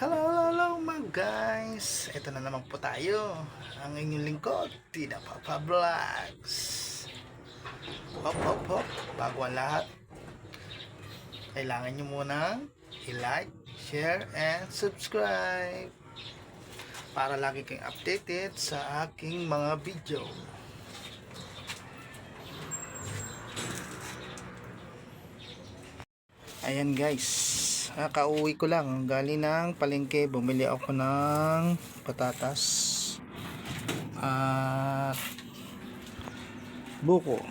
Hello mga guys. Ito na naman po tayo. Ang inyong lingkod, Tida Papa Vlogs. Hop. Bago ang lahat, kailangan nyo munang i-like, share, and subscribe para lagi kayong updated sa aking mga video. Ayan guys, kauwi ko lang galing ng palengke. Bumili ako ng patatas at buko.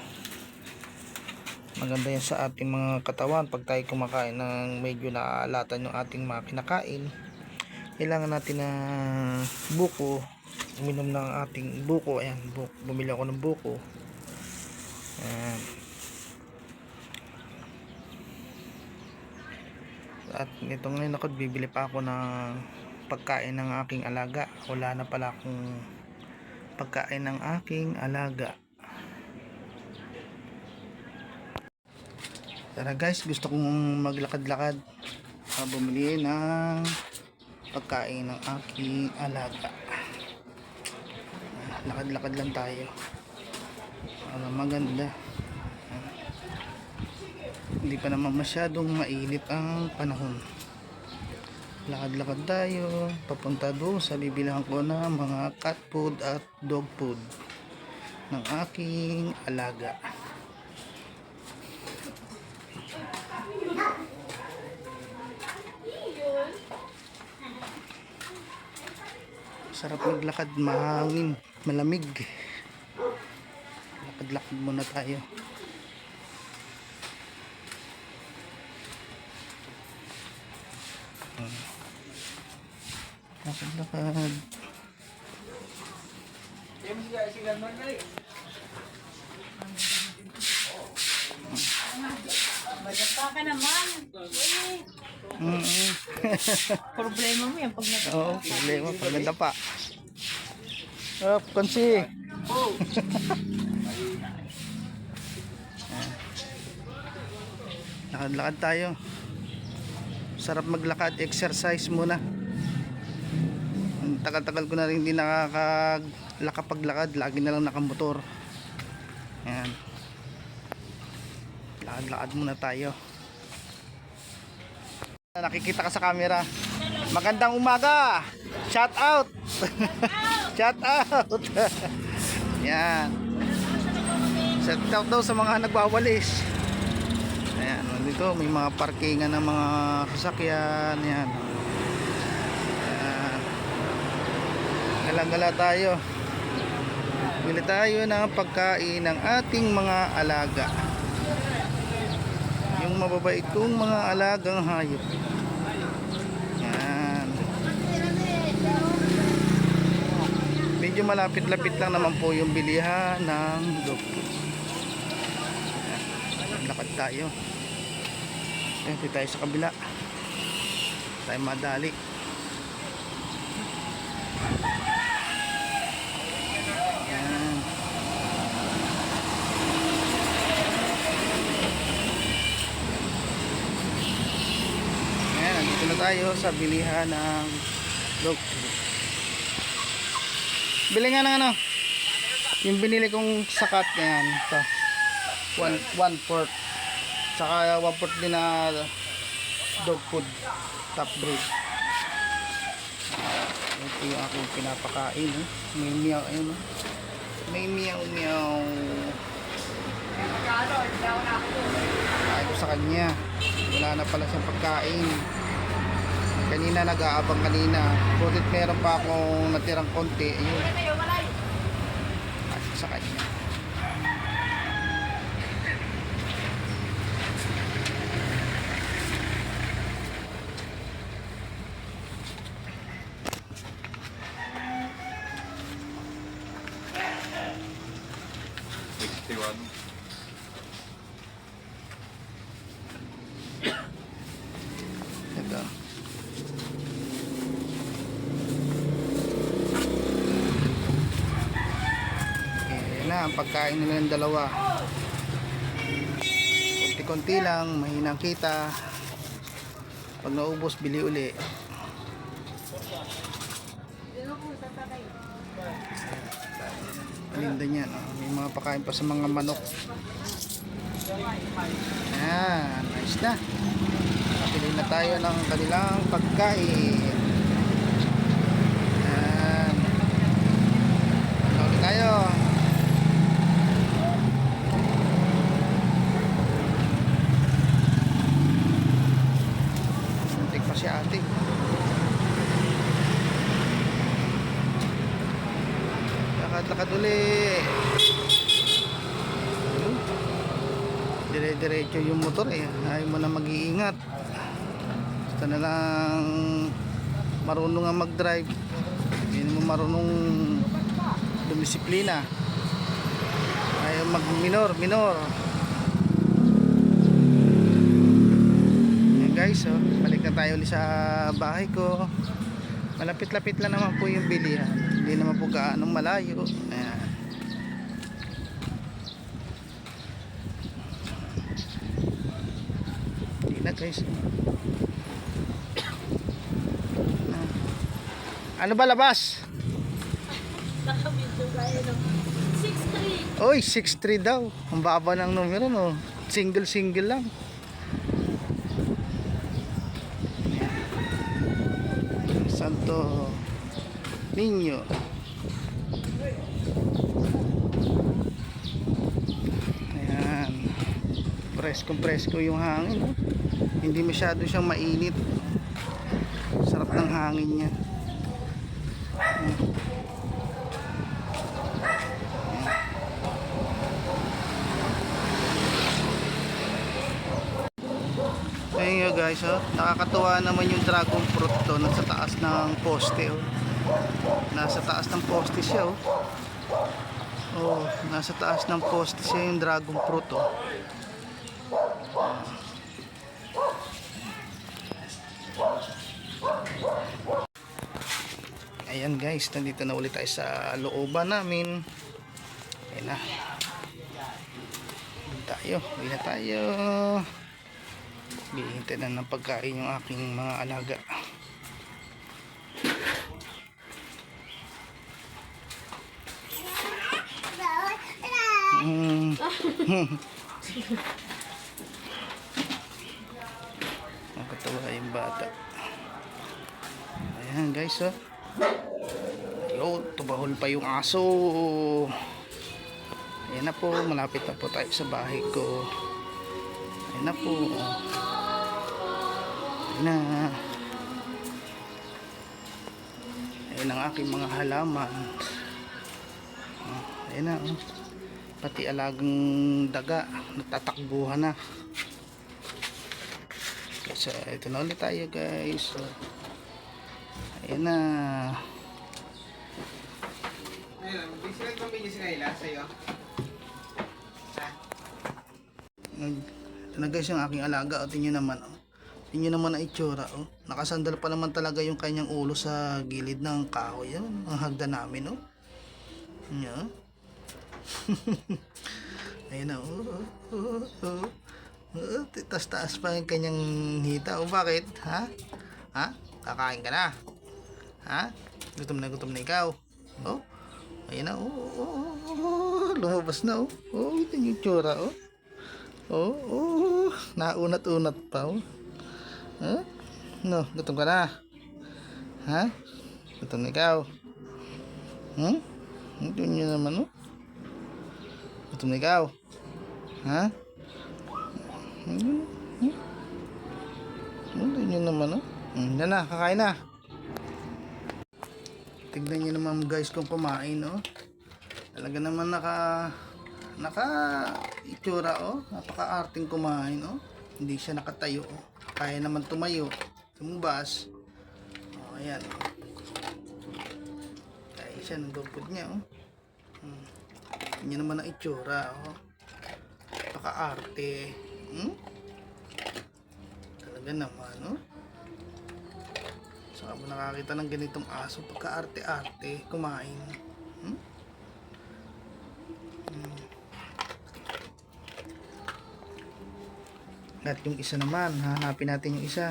Maganda yan sa ating mga katawan pag tayo kumakain ng medyo naalatan yung ating mga kinakain. Kailangan natin na buko, uminom ng ating buko. Ayan, bumili ako ng buko. Ayan. At nito ngayon ako, bibili pa ako ng pagkain ng aking alaga. Wala na pala akong pagkain ng aking alaga. Tara guys, gusto kong maglakad-lakad. Bumili ng pagkain ng aking alaga. Lakad-lakad lang tayo. Maganda. Hindi pa naman masyadong mainit ang panahon. Lakad-lakad tayo papunta doon sa bibilihan ko na mga cat food at dog food ng aking alaga. Sarap maglakad, mahangin, malamig. Lakad-lakad muna tayo. Lakad-lakad. Madapa ka naman. Problema mo yan pag nadapa. Oo, problema pag nadapa. Konsi. Lakad-lakad tayo. Sarap maglakad, exercise muna. Tagal-tagal ko na rin hindi nakakapaglakad, lagi na lang nakamotor. Ayan. Lakad-lakad muna tayo. Nakikita ka sa camera. Magandang umaga. Shout out. Shout out. Yan. Shout out daw sa mga nagwawalis. Ayan, dito may mga parkingan ng mga sasakyan. Yan. Gala-gala tayo. Bili tayo ng pagkain ng ating mga alaga. Yung mababait kong mga alagang hayop. Yan. Medyo malapit-lapit lang naman po yung bilihan ng dog food. Lakad tayo. Dito tayo sa kabila. Tayo madali. Nandito na tayo sa bilihan ng dog food. Bili nga ng ano, yung binili kong sakat na yan, ito 1/4 saka 1/4 din na dog food top breed. Ito yung aking pinapakain, may meow, ayun, may meow ay ko sa kanya, wala na pala siyang pagkain. Kanina nag-aabang kanina. Butit meron pa akong natirang konti. Ayun. At sa kanya. Ito. Na ang pagkain nila ng dalawa, konti-konti lang, mahinang kita. Pag naubos, bili uli. Paninda niyan. Oh. May mga pakain pa sa mga manok. Ayan, nice na. Pili na tayo ng kanilang pagkain. Ayan. Ano ulit tayo? Suntik pa si ate. Lakad-lakad ulit. Dire-diretso yung motor eh. Ayaw mo na mag-iingat. Basta na lang marunong nga mag-drive. Hindi mo marunong dumisiplina. Ayaw mag-minor. Ayan guys, oh, balik na tayo ulit sa bahay ko. Malapit-lapit lang naman po yung bilihan. Hindi naman po gaano malayo. Ayan. Na guys. Ano ba labas? Nakabidyo gaya ng 6-3. Oy, 6-3 daw. Ang baba ng numero no. Single lang. Santo Niño. Ayan. Presko yung hangin, no? Hindi masyado siyang mainit. Sarap ng hangin niya. Ayun nga guys, oh. Nakakatuwa naman yung dragon fruit to. Nasa taas ng poste, oh. Nasa taas ng poste siya, oh. Oh, nasa taas ng poste siya yung dragon fruit, oh. Ayan guys, nandito na ulit tayo sa looban namin. Ayan na. Uwi na tayo. Hihintay na ng pagkain yung aking mga alaga. Nakatawa yung bata. Ayan guys, oh. Ayun, tubahol pa yung aso. Ayan na po, malapit na po tayo sa bahay ko. Ayan na po. Ayan na. Ayan ang aking mga halaman. Ayan na, oh. Pati alagang daga natatakbuhan na. So, ito na ulit tayo guys. Ayan na. Busy lang pamilya si Kayla sa'yo. Ito na guys yung aking alaga. O, tingnan naman, oh. Tingnan naman ang itsura, oh. Nakasandal pa naman talaga yung kanyang ulo sa gilid ng kahoy. Yan, ang hagdan namin, oh. Yan. Ayun na, oh. Taas-taas pa yung kanyang hita. O bakit? Ha? Ha? Kakain ka na? Ha? Gutom na ikaw. Oh? Ayun na, oh. Lumabas na, oh. Oh, ito yung tsura, oh. Oh. Naunat-unat pa, oh. Ha? No, gutom ka na? Ha? Gutom na ikaw? Ito nyo naman, oh. Gutom na ikaw? Ha? Ito nyo naman, oh. Yan na, kakain na. Tignan nyo naman guys kung kumain, oh. Talaga naman naka itsura, oh. Napaka-arting kumain, oh. Hindi siya nakatayo, oh. Kaya naman tumayo, tumubas. Oh, ayan, oh. Kaya siya ng dupod niya, oh. Tignan naman ang itsura, oh. Napaka-arte. Talaga naman, no? Saka mo nakakita ng ganitong aso pagka-arte-arte kumain. At yung isa naman, hanapin natin yung isa.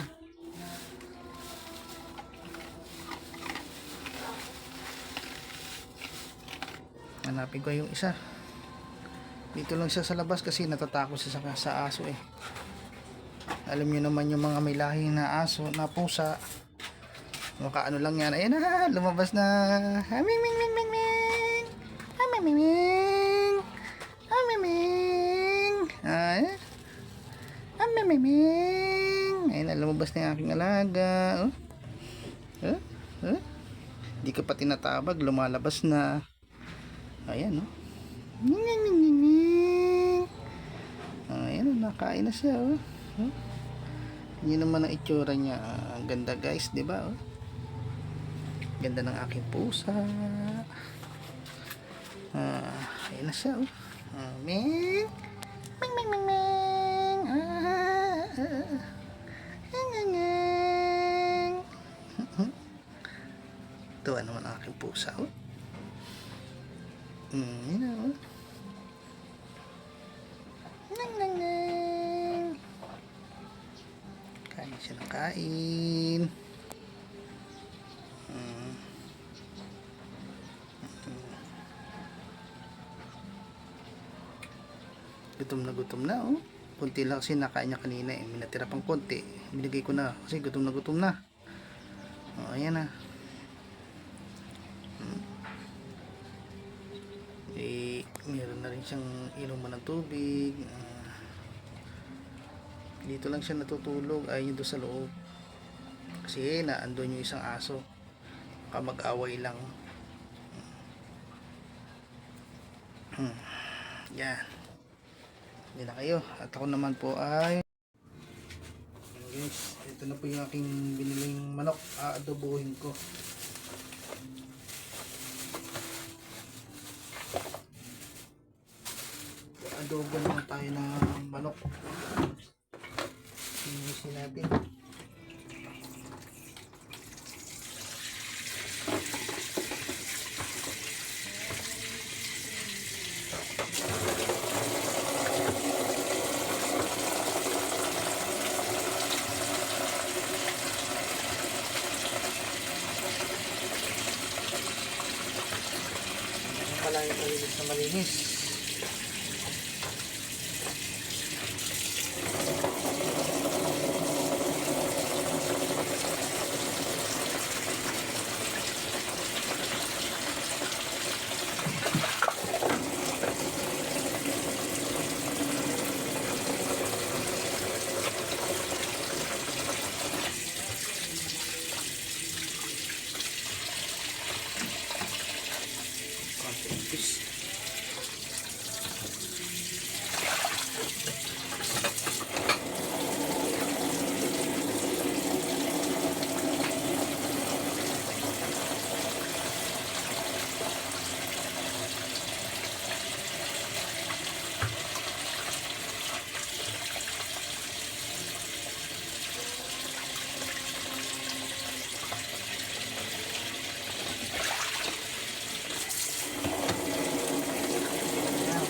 Hanapin ko yung isa. Dito lang siya sa labas kasi natatakot siya sa aso eh. Alam niyo naman yung mga may lahi na aso, na pusa. Mukha ano lang yan. Ayan na, lumabas na. Ming ming ming ming ming. Ming ming ming. Ming ming. Ayan. Ming ming ming. Ayan na, lumabas na yung aking alaga. Hindi ka pa tinatabag, lumalabas na. Ayan, oh. Ayan, nakain na siya, oh. Yun naman ang itsura niya. Ang ganda, guys, di ba? Oh? Ganda ng aking pusa. Ayan na siya, oh. Ming. Ming, ming, ming, ming. Tuwa naman ang aking pusa, oh. Yun na, oh. Nang, nang, nang. Kain siya ng kain. Gutom na, oh. Kunti lang kasi nakain niya kanina eh. May natira pang konti. Binigay ko na kasi gutom na. Oh, ayan na. Meron na rin siyang inuman ng tubig. Dito lang siya natutulog, ayun doon sa loob kasi naandun yung isang aso, mag-away lang. Yan, hindi na kayo at ako naman po ay guys, ito na po yung aking biniling manok. Aadobohin ko. Adobo naman tayo ng manok. Sinisin natin. Pala yung malinis na malinis.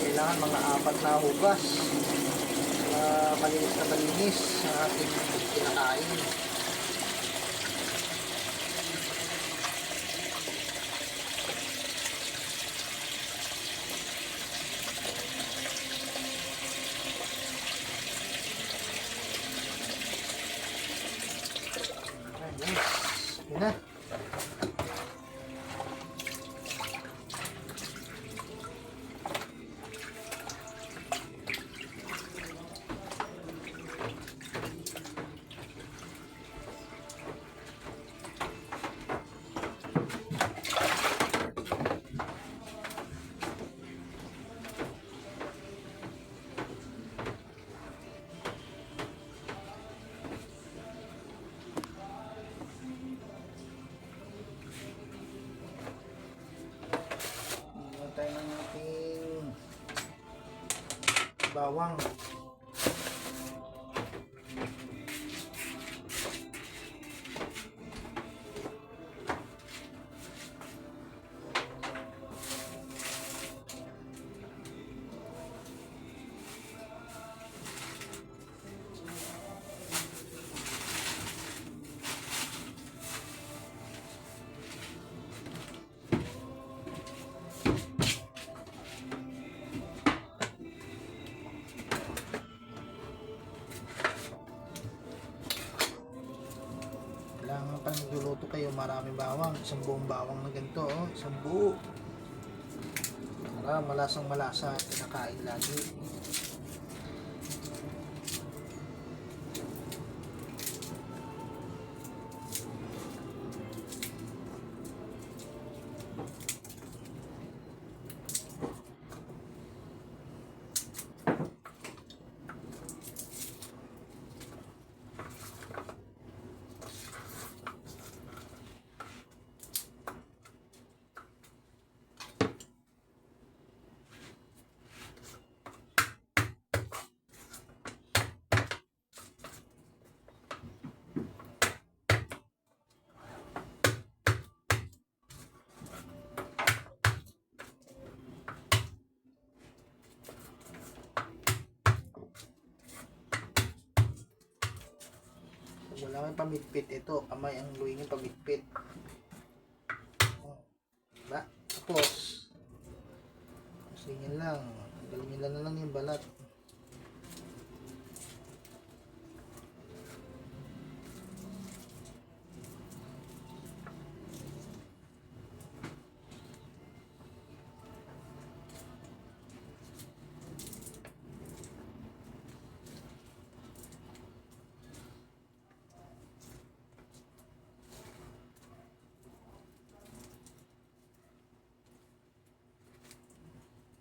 Kailangan mga 4 na hugas na malinis ang ating kinakain. Yun na. Tayo ng ating bawang. tayo, maraming bawang. Isang buong bawang na ganito, oh. Isang buo. Para malasang malasa at kinakain lagi. Wala may pamitpit ito, kamay ang luwing yung pamitpit. Oh, diba? Tapos ganyan lang, galumin na lang yung balat.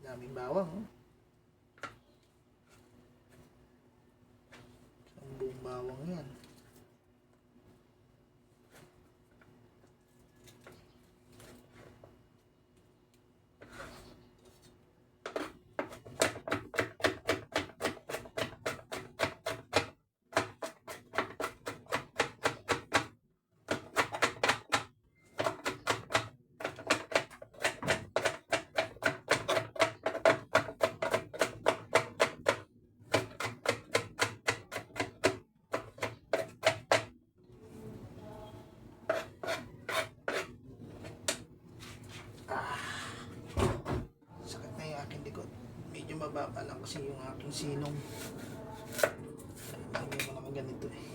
Daming bawang, oh. Isang buong bawang yan. Sakit na yung aking likod. Medyo mababa lang kasi yung aking silong. Hindi mo naman ganito eh.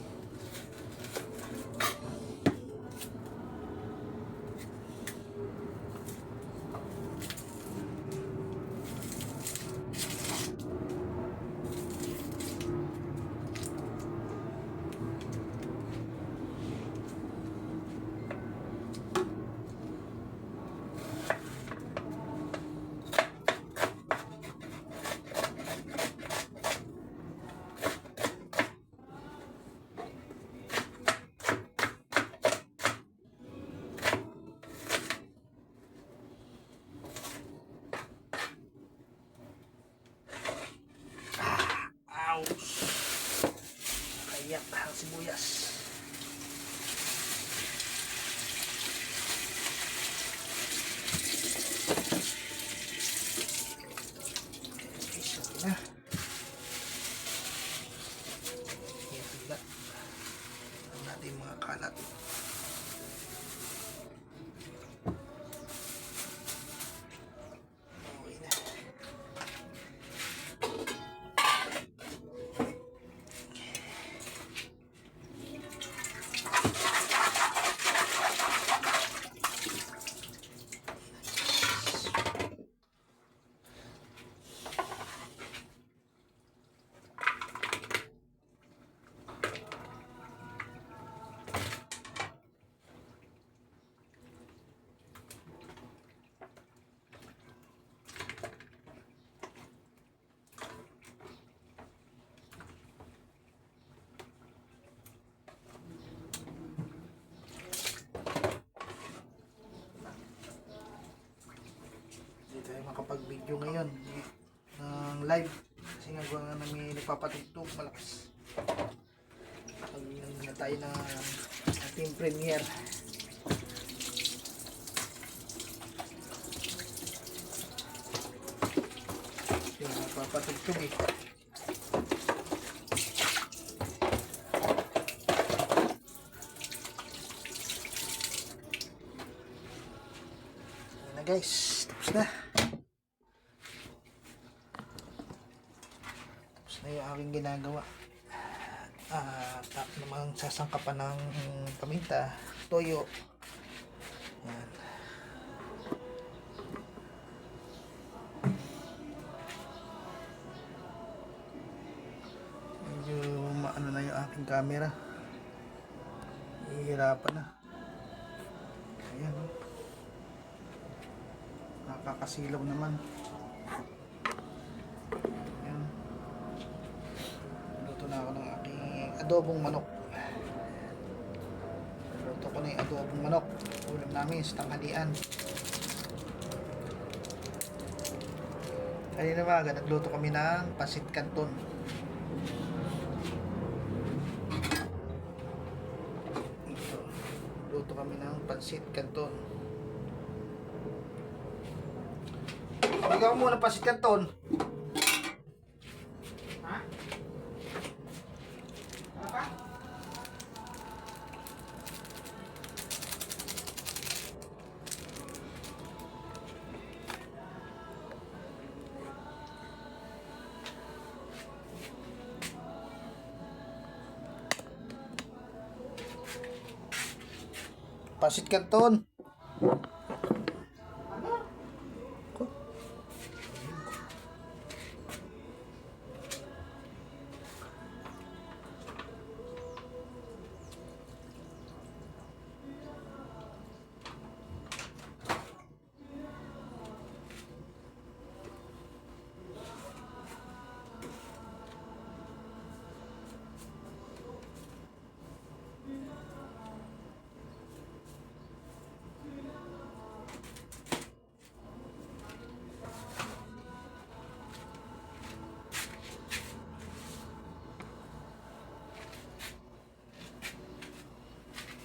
Kaya ang sibuyas. Okay na. Ito ang natin mga kalat. Okay na. Tayo makapag-video ngayon ng live kasi nga gawa nga namin nagpapatugtog malakas. Pag na tayo ng ating premiere. Yung nagpapatugtog eh. Ayan na guys, tapos na. Na yung aking ginagawa. Namang sasangkapan ng paminta. toyo. Yan. Medyo maano na yung aking camera. Hihirapan na. Ayan. Oh. Nakakasilaw naman. Ayan. Luto na ako ng aking adobong manok. Luto ko na yung adobong manok. Ulam namin sa tanghalian. Kanina umaga, nagluto kami ng pasit canton. Ito. Luto kami ng pasit canton. Ikaw muna pasit canton. Ha? Ano pa? Pasit canton.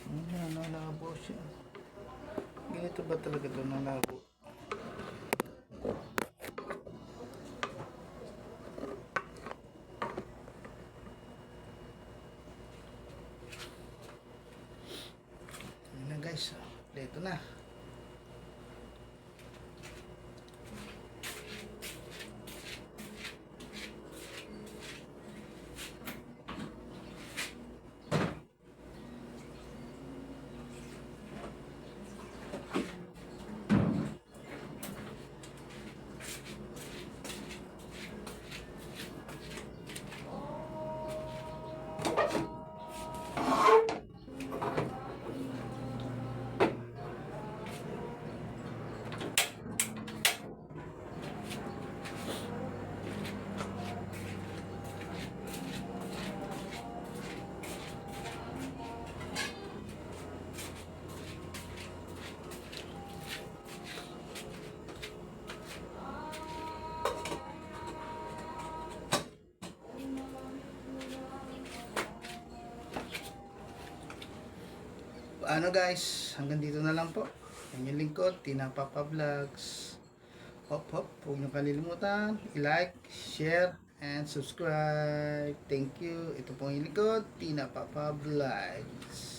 Ayan, nalabo siya. Ganito ba talaga ito nalabo? Ayan na guys, dito na. Ano guys, hanggang dito na lang po. Yan yung lingkod, Tina Papa Vlogs. Hop hop, huwag niyo kalilimutan i-like, share, and subscribe. Thank you. Ito po yung lingkod, Tina Papa Vlogs.